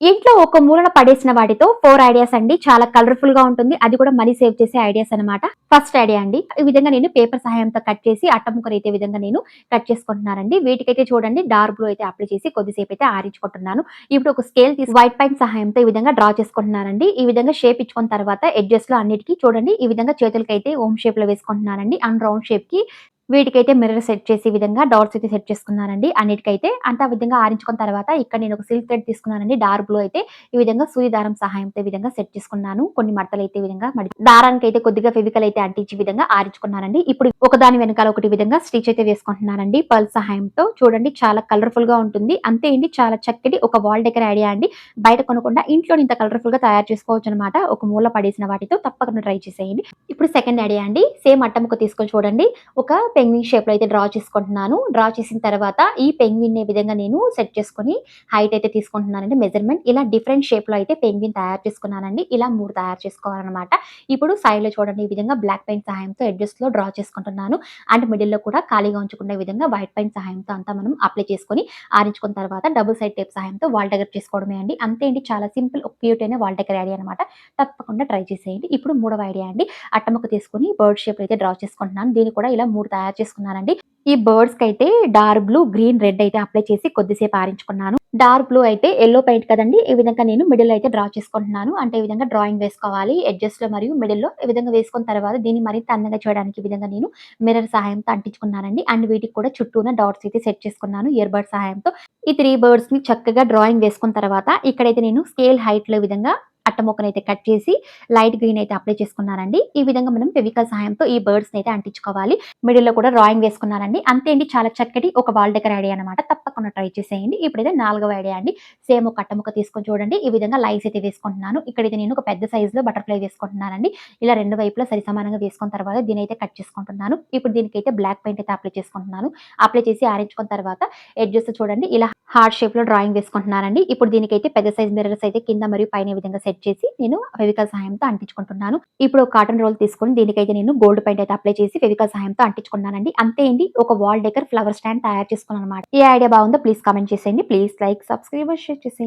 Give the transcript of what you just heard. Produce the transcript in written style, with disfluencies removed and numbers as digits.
ఇంట్లో ఒక మూలన పడేసిన వాటితో 4 ఐడియాస్ అండి. చాలా కలర్‌ఫుల్‌గా ఉంటుంది. అది కూడా మనీ సేవ్ చేసే ఐడియాస్ అన్నమాట. ఫస్ట్ ఐడియా అండి. ఈ విధంగా నేను పేపర్ సహాయంతో కట్ చేసి అట్ట ముక్కనైతే ఈ విధంగా నేను కట్ చేసుకుంటున్నానండి. వీటికైతే చూడండి డార్క్ బ్లూ అయితే అప్లై చేసి కొద్దిసేపైతే ఆరించుకుంటున్నాను. ఇప్పుడు ఒక స్కేల్ తీసి వైట్ పెన్ సహాయంతో ఈ విధంగా డ్రా చేసుకుంటున్నానండి. ఈ విధంగా షేప్ ఇచ్చుకున్న తర్వాత ఎడ్జెస్‌లో అన్నిటికి చూడండి ఈ విధంగా చేతులకైతే ఓం షేప్‌లో వేసుకుంటున్నానండి. అండ్ రౌండ్ షేప్‌కి వీటికైతే మిర్రర్ సెట్ చేసి ఈ విధంగా డాట్స్ అయితే సెట్ చేసుకున్నానండి అన్నిటికైతే. అంతా ఆ విధంగా ఆరించుకున్న తర్వాత ఇక్కడ నేను ఒక సిల్క్ థ్రెడ్ తీసుకున్నానండి. డార్క్ బ్లూ అయితే ఈ విధంగా సూది దారం సహాయంతో ఈ విధంగా సెట్ చేసుకున్నాను. కొన్ని మడతలైతే ఈ విధంగా దారానికైతే కొద్దిగా ఫెవికల్ అయితే అంటించి ఈ విధంగా ఆరించుకున్నానండి. ఇప్పుడు ఒకదాని వెనకాల ఒకటి ఈ విధంగా స్టిచ్ అయితే వేసుకుంటున్నానండి. పర్ల్ సహాయంతో చూడండి చాలా కలర్‌ఫుల్‌గా ఉంటుంది. అంతే అండి చాలా చక్కటి ఒక వాల్ డెకర్ ఐడియా అండి. బయట కొనకుండా ఇంట్లోనే ఇంత కలర్‌ఫుల్‌గా తయారు చేసుకోవచ్చనమాట. ఒక మూల పడేసిన వాటితో తప్పకుండా ట్రై చేసేయండి. ఇప్పుడు సెకండ్ ఐడియా అండి. సేమ్ అట్ట ముక్క తీసుకొని చూడండి. ఒక పెంగ్విన్ షేప్‌లో అయితే డ్రా చేసుకుంటున్నాను. డ్రా చేసిన తర్వాత ఈ పెంగ్విన్‌ని ఈ విధంగా నేను సెట్ చేసుకొని హైట్ అయితే తీసుకుంటున్నానండి మెజర్‌మెంట్. ఇలా డిఫరెంట్ షేప్‌లో అయితే పెంగ్విన్ తయారు చేసుకున్నానండి. ఇలా 3 తయారు చేసుకోవాలనమాట. ఇప్పుడు సైడ్‌లో చూడండి ఈ విధంగా బ్లాక్ పెయింట్ సహాయంతో ఎడ్జెస్‌లో డ్రా చేసుకుంటున్నాను. అండ్ మిడిల్‌లో కూడా ఖాళీగా ఉంచకుండా ఈ విధంగా వైట్ పెయింట్ సహాయంతో అంతా మనం అప్లై చేసుకొని ఆరించుకున్న తర్వాత డబుల్ సైడ్ టేప్ సహాయంతో వాల్ డెకర్ చేసుకోవడమే అండి. అంతే అండి చాలా సింపుల్ ఒక క్యూట్ అయిన వాల్ డెకర్ ఐడియా అనమాట. తప్పకుండా ట్రై చేసేయండి. ఇప్పుడు మూడవ ఐడియా అండి. అట్టముక్క తీసుకొని బర్డ్ షేప్ అయితే డ్రా చేసుకుంటున్నాను. దీన్ని కూడా ఇలా 3 తయారు చేసుకున్నానండి. ఈ బర్డ్స్‌కైతే డార్క్ బ్లూ, గ్రీన్, రెడ్ అయితే అప్లై చేసి కొద్దిసేపు ఆరించుకున్నాను. డార్క్ బ్లూ అయితే యెల్లో పెయింట్ కదండీ! ఈ విధంగా నేను మిడిల్‌లో అయితే డ్రా చేసుకుంటున్నాను. అంటే ఈ విధంగా డ్రాయింగ్ వేసుకోవాలి. ఎడ్జెస్‌లో మరియు మిడిల్‌లో ఈ విధంగా వేసుకున్న తర్వాత దీన్ని మరింత అందంగా చేయడానికి ఈ విధంగా నేను మిర్రర్ సహాయంతో అంటించుకున్నానండి. అండ్ వీటికి కూడా చుట్టూన డాట్స్ అయితే సెట్ చేసుకున్నాను ఇయర్ బడ్ సహాయంతో. ఈ 3 బర్డ్స్‌ని చక్కగా డ్రాయింగ్ వేసుకున్న తర్వాత ఇక్కడైతే నేను స్కేల్ హైట్‌లో ఈ విధంగా అట్ట ముక్కనైతే కట్ చేసి లైట్ గ్రీన్ అయితే అప్లై చేసుకున్నానండి. ఈ విధంగా మనం ఫెవికాల్ సహాయంతో ఈ బర్డ్స్‌ని అయితే అంటించుకోవాలి. మిడిల్‌లో కూడా డ్రాయింగ్ వేసుకున్నానండి. అంతే అండి చాలా చక్కటి ఒక వాల్ డెకర్ ఐడియా అనమాట. తప్పకుండా ట్రై చేసేయండి. ఇప్పుడైతే నాలుగవ ఐడియా అండి. సేమ్ ఒక అట్ట ముక్క తీసుకొని చూడండి. ఈ విధంగా లైన్స్ అయితే వేసుకుంటున్నాను. ఇక్కడైతే నేను ఒక పెద్ద సైజ్‌లో బటర్‌ఫ్లై వేసుకుంటున్నానండి. ఇలా 2 వైపులా సరిసమానంగా వేసుకున్న తర్వాత దీనైతే కట్ చేసుకుంటున్నాను. ఇప్పుడు దీనికైతే బ్లాక్ పెయింట్ అయితే అప్లై చేసుకుంటున్నాను. అప్లై చేసి ఆరించుకున్న తర్వాత ఎడ్జెస్ చూడండి ఇలా హార్ట్ షేప్‌లో డ్రాయింగ్ వేసుకుంటున్నానండి. ఇప్పుడు దీనికైతే పెద్ద సైజ్ మిర్రర్స్ అయితే కింద మరియు పైన ఈ విధంగా సెట్ చేసి నేను ఫెవికాల్ సహాయంతో అంటించుకుంటున్నాను. ఇప్పుడు ఒక కాటన్ రోల్ తీసుకొని దీనికైతే నేను గోల్డ్ పెయింట్ అయితే అప్లై చేసి ఫెవికాల్ సహాయంతో అంటించుకున్నానండి. అంతే అండి ఒక వాల్ డెకర్ ఫ్లవర్ స్టాండ్ తయారు చేసుకున్నానన్నమాట. ఏ ఐడియా బాగుందో ప్లీజ్ కామెంట్ చేసేయండి. ప్లీజ్ లైక్, సబ్స్క్రైబ్, షేర్ చేసేయండి.